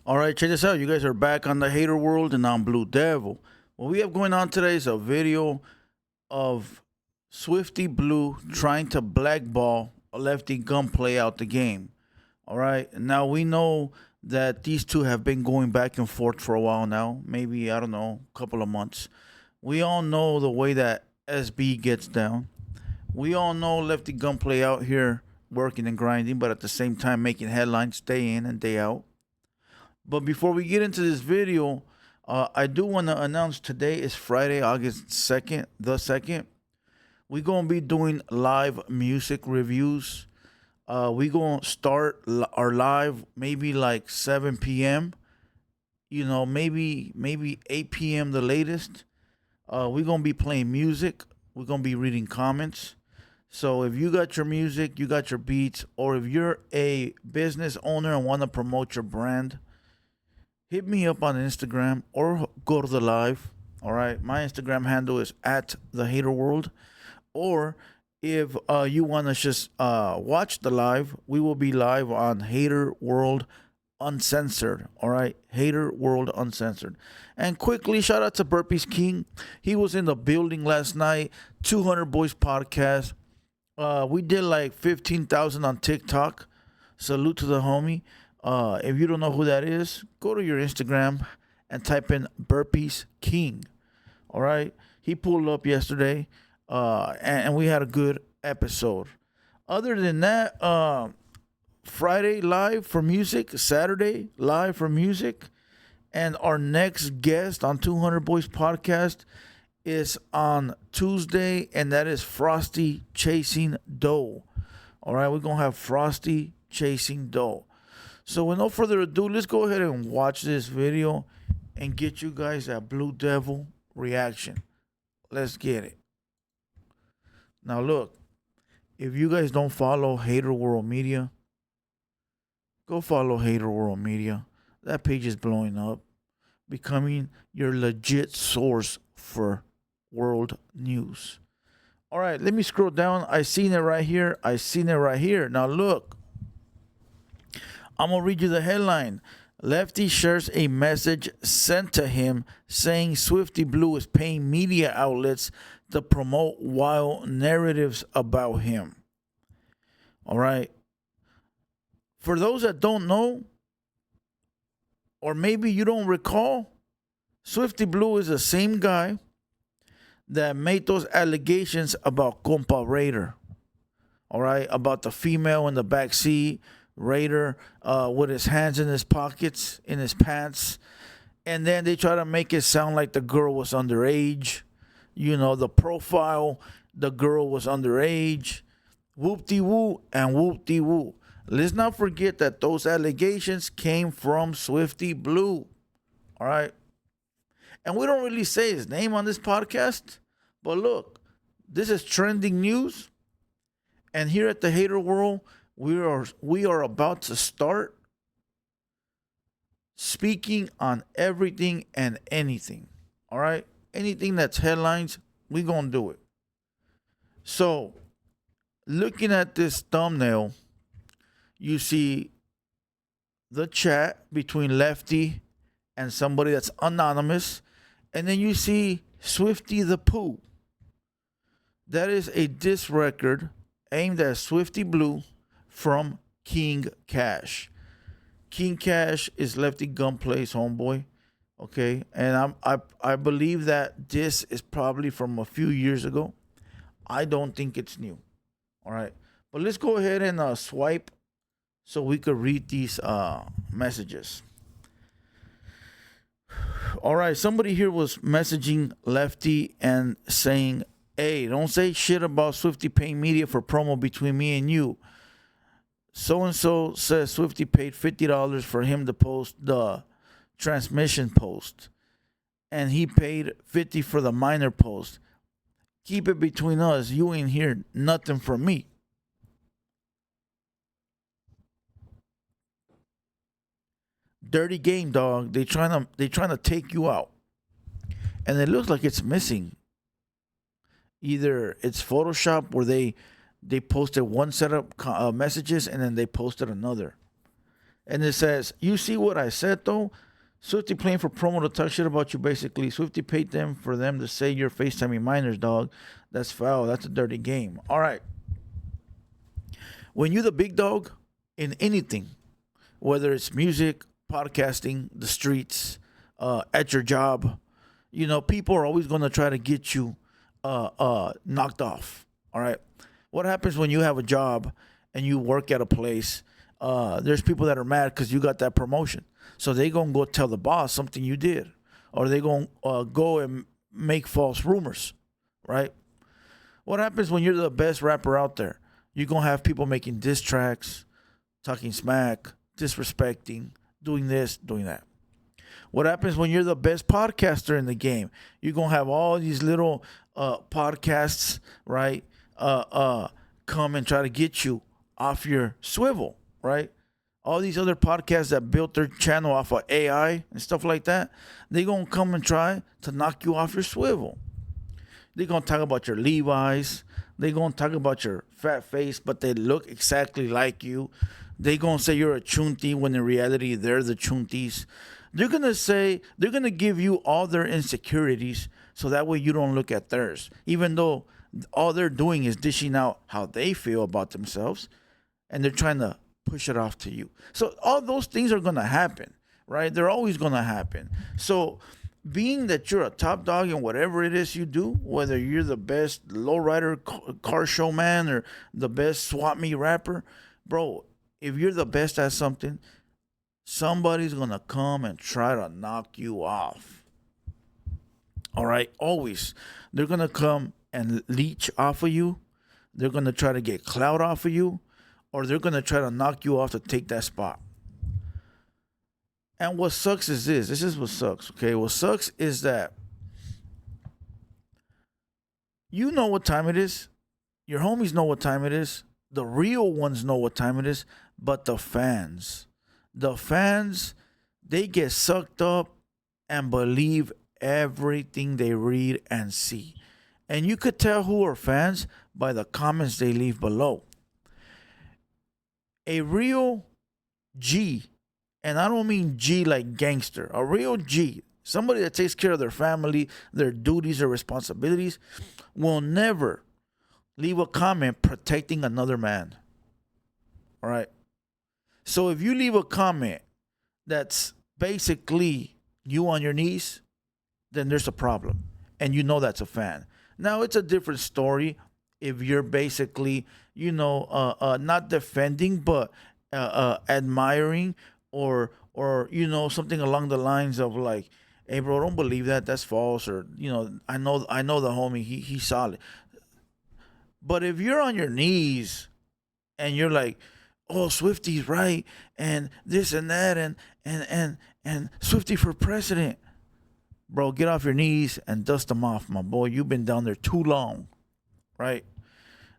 All right, check this out. You guys are back on the Hater World, and I'm Blue Devil. What we have going on today is a video of Swifty Blue trying to blackball a lefty gunplay out the game. All right. Now we know that these two have been going back and forth for a while now. Maybe, I don't know, a couple of months. We all know the way that SB gets down. We all know lefty gunplay out here working and grinding, but at the same time making headlines day in and day out. But before we get into this video, I do want to announce today is Friday, August 2nd, the 2nd. We're going to be doing live music reviews. We're going to start our live maybe like 7 p.m. You know, maybe 8 p.m. the latest. We're going to be playing music. We're going to be reading comments. So if you got your music, you got your beats, or if you're a business owner and want to promote your brand, hit me up on Instagram or go to the live. All right. My Instagram handle is at TheHaterWorld. Or if you want to just watch the live, we will be live on Hater World Uncensored. All right. Hater World Uncensored. And quickly, shout out to Burpees King. He was in the building last night. 200 Boys Podcast. We did like 15,000 on TikTok. Salute to the homie. If you don't know who that is, go to your Instagram and type in Burpees King. All right. He pulled up yesterday, and we had a good episode. Other than that, Friday live for music, Saturday live for music, and our next guest on 200 Boys Podcast is on Tuesday, and that is Frosty Chasing Dough. All right, we're going to have Frosty Chasing Dough. So with no further ado, let's go ahead and watch this video and get you guys that Blue Devil reaction. Let's get it. Now look, if you guys don't follow Hater World Media, go follow Hater World Media. That page is blowing up, becoming your legit source for world news. All right, let me scroll down. I seen it right here. Now look. I'm going to read you the headline. Lefty shares a message sent to him saying Swifty Blue is paying media outlets to promote wild narratives about him. All right. For those that don't know, or maybe you don't recall, Swifty Blue is the same guy that made those allegations about Compa Raider. All right. About the female in the back seat. Raider with his hands in his pockets, in his pants. And then they try to make it sound like the girl was underage. You know, the profile, the girl was underage. Whoop-de-woo and whoop-de-woo. Let's not forget that those allegations came from Swifty Blue. All right? And we don't really say his name on this podcast. But look, this is trending news. And here at the Hater World, we are about to start speaking on everything and anything. All right? Anything that's headlines, we going to do it. So, looking at this thumbnail, you see the chat between Lefty and somebody that's anonymous. And then you see Swifty the Pooh. That is a diss record aimed at Swifty Blue from King Cash. King Cash is Lefty Gunplay's homeboy. Okay. And I believe that this is probably from a few years ago. I don't think it's new. All right. But let's go ahead and swipe so we could read these messages. All right. Somebody here was messaging Lefty and saying, hey, don't say shit about Swifty paying media for promo between me and you. So-and-so says Swifty paid $50 for him to post the transmission post. And he paid $50 for the minor post. Keep it between us. You ain't hear nothing from me. Dirty game, dog. They trying to take you out. And it looks like it's missing. Either it's Photoshop where they posted one set of messages and then they posted another. And it says, "You see what I said though? Swifty playing for promo to talk shit about you basically. Swifty paid them for them to say you're FaceTiming minors, dog. That's foul. That's a dirty game." All right. When you're the big dog in anything, whether it's music, podcasting, the streets, at your job, people are always going to try to get you knocked off. All right. What happens when you have a job and you work at a place? There's people that are mad because you got that promotion. So they going to go tell the boss something you did. Or they going to go and make false rumors. Right? What happens when you're the best rapper out there? You're going to have people making diss tracks, talking smack, disrespecting, doing this, doing that. What happens when you're the best podcaster in the game? You're going to have all these little podcasts, right, come and try to get you off your swivel, right? All these other podcasts that built their channel off of AI and stuff like that, they're going to come and try to knock you off your swivel. They're going to talk about your Levi's. They're going to talk about your fat face, but they look exactly like you. They're going to say you're a chunti when in reality they're the chuntis. They're going to give you all their insecurities so that way you don't look at theirs. Even though all they're doing is dishing out how they feel about themselves and they're trying to push it off to you. So all those things are going to happen, right? They're always going to happen. So being that you're a top dog in whatever it is you do, whether you're the best lowrider car showman or the best swap meet rapper, bro, if you're the best at something, somebody's going to come and try to knock you off. All right? Always. They're going to come and leech off of you. They're going to try to get clout off of you. Or they're going to try to knock you off to take that spot. And what sucks is this. This is what sucks, okay? What sucks is that you know what time it is. Your homies know what time it is. The real ones know what time it is. But the fans, they get sucked up and believe everything they read and see. And you could tell who are fans by the comments they leave below. A real G, and I don't mean G like gangster, a real G, somebody that takes care of their family, their duties, their responsibilities, will never leave a comment protecting another man. All right? So if you leave a comment that's basically you on your knees, then there's a problem. And you know that's a fan. Now, it's a different story if you're basically, not defending, but admiring or something along the lines of like, "Hey, bro, don't believe that. That's false." Or, I know the homie. He's solid. But if you're on your knees and you're like, "Oh, Swifty's right, and this and that, and Swifty for president," bro, get off your knees and dust them off, my boy. You've been down there too long, right?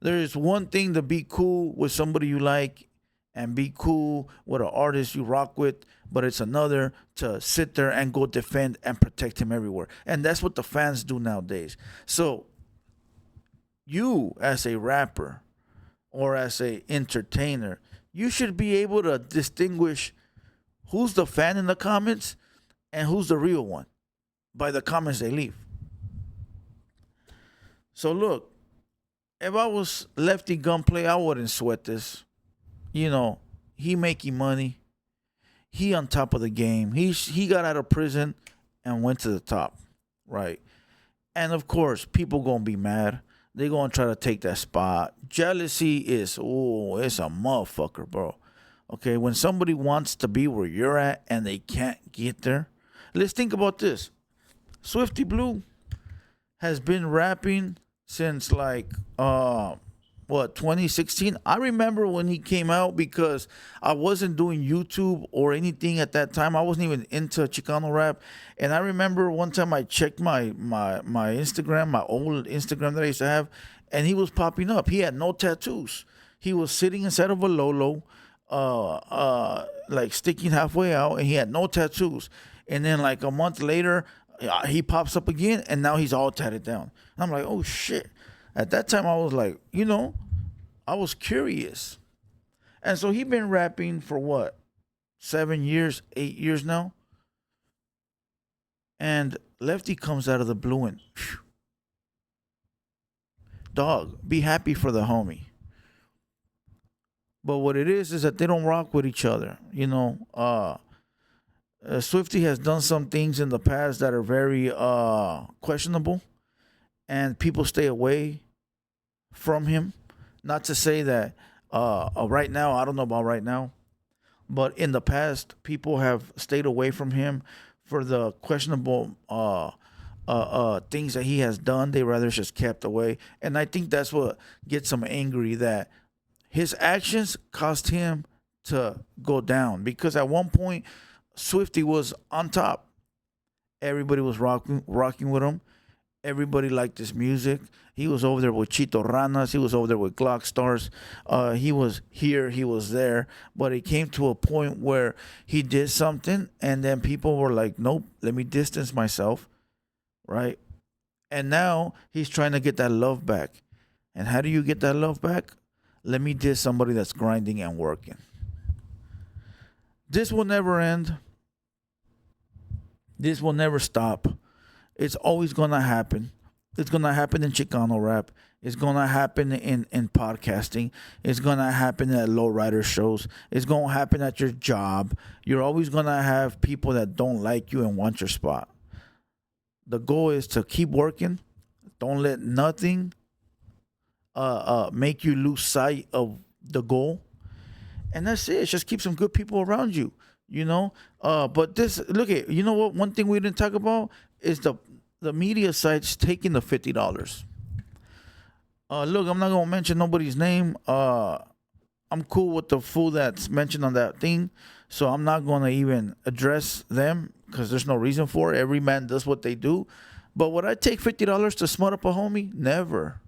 There is one thing to be cool with somebody you like and be cool with an artist you rock with, but it's another to sit there and go defend and protect him everywhere. And that's what the fans do nowadays. So you, as a rapper or as a entertainer, you should be able to distinguish who's the fan in the comments and who's the real one by the comments they leave. So look, if I was Lefty Gunplay, I wouldn't sweat this. He making money. He on top of the game. He got out of prison and went to the top, right? And of course, people gonna be mad. They gonna try to take that spot. Jealousy it's a motherfucker, bro. Okay, when somebody wants to be where you're at and they can't get there, let's think about this. Swifty Blue has been rapping since 2016. I remember when he came out because I wasn't doing YouTube or anything at that time. I wasn't even into Chicano rap. And I remember one time I checked my Instagram, my old Instagram that I used to have, and he was popping up. He had no tattoos. He was sitting inside of a Lolo, sticking halfway out, and he had no tattoos. And then like a month later, he pops up again, and now he's all tatted down. I'm like, oh shit. At that time, I was like, I was curious. And so he been rapping for what? 7 years, 8 years now. And Lefty comes out of the blue and, phew, dog, be happy for the homie. But what it is that they don't rock with each other. Swifty has done some things in the past that are very questionable, and people stay away from him. Not to say that right now, I don't know about right now, but in the past, people have stayed away from him for the questionable things that he has done. They rather just kept away, and I think that's what gets him angry. That his actions caused him to go down, because at one point Swifty was on top. Everybody was rocking with him. Everybody liked his music. He was over there with Chito Ranas. He was over there with Glock Stars. He was here. He was there. But it came to a point where he did something, and then people were like, "Nope, let me distance myself," right? And now he's trying to get that love back. And how do you get that love back? Let me diss somebody that's grinding and working. This will never end. This will never stop. It's always gonna happen. It's gonna happen in Chicano rap. It's gonna happen in podcasting. It's gonna happen at lowrider shows. It's gonna happen at your job. You're always gonna have people that don't like you and want your spot. The goal is to keep working. Don't let nothing make you lose sight of the goal. And that's it. Just keep some good people around you. But this, look at, you know what? One thing we didn't talk about is the media sites taking the $50. Look, I'm not gonna mention nobody's name. I'm cool with the fool that's mentioned on that thing, so I'm not gonna even address them because there's no reason for it. Every man does what they do. But would I take $50 to smut up a homie? Never.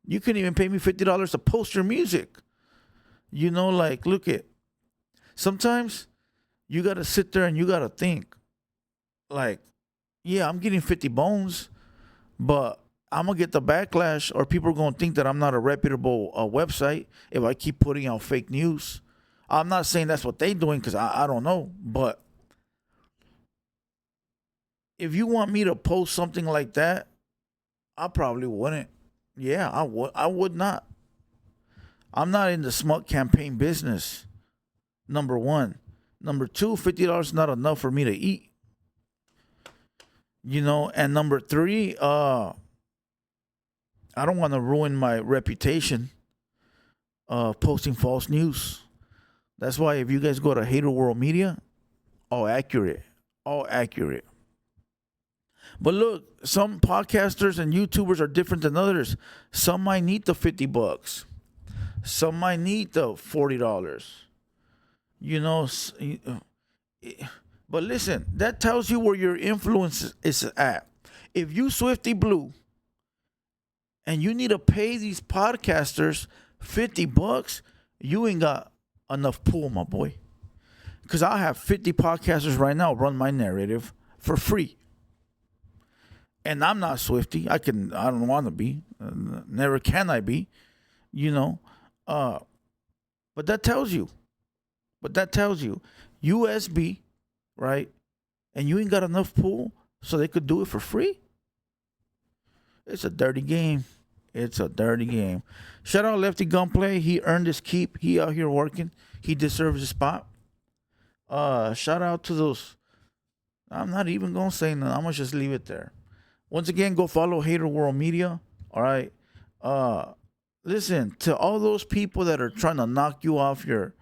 You couldn't even pay me $50 to post your music. Like, look at. Sometimes you gotta sit there and you gotta think. Like, yeah, I'm getting 50 bones, but I'm gonna get the backlash, or people are gonna think that I'm not a reputable website if I keep putting out fake news. I'm not saying that's what they're doing, because I don't know, but if you want me to post something like that, I probably wouldn't. Yeah, I would. I would not. I'm not in the smut campaign business. Number one. Number two, $50 is not enough for me to eat. And number three, I don't want to ruin my reputation posting false news. That's why if you guys go to HaterWorld Media, all accurate. All accurate. But look, some podcasters and YouTubers are different than others. Some might need the $50. Some might need the $40. But listen, that tells you where your influence is at. If you Swifty Blue and you need to pay these podcasters $50, you ain't got enough pull, my boy. Because I have 50 podcasters right now run my narrative for free. And I'm not Swifty. I don't want to be. Never can I be. But that tells you. USB, right? And you ain't got enough pull so they could do it for free? It's a dirty game. It's a dirty game. Shout out Lefty Gunplay. He earned his keep. He out here working. He deserves his spot. Shout out to those. I'm not even going to say nothing. I'm going to just leave it there. Once again, go follow Hater World Media. All right. Listen, to all those people that are trying to knock you off your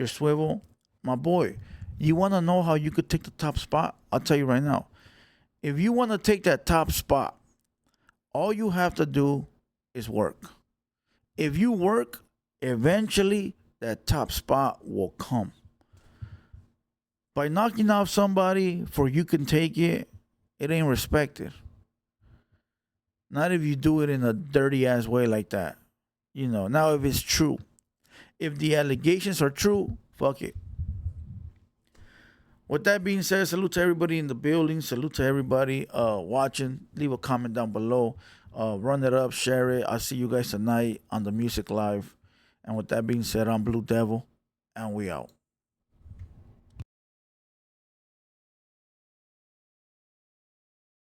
swivel, my boy, you want to know how you could take the top spot? I'll tell you right now. If you want to take that top spot, all you have to do is work. If you work, eventually that top spot will come. By knocking off somebody for you can take it, it ain't respected. Not if you do it in a dirty ass way like that. Now if it's true. If the allegations are true, fuck it. With that being said, salute to everybody in the building. Salute to everybody watching. Leave a comment down below. Run it up, share it. I'll see you guys tonight on the Music Live. And with that being said, I'm Blue Devil, and we out.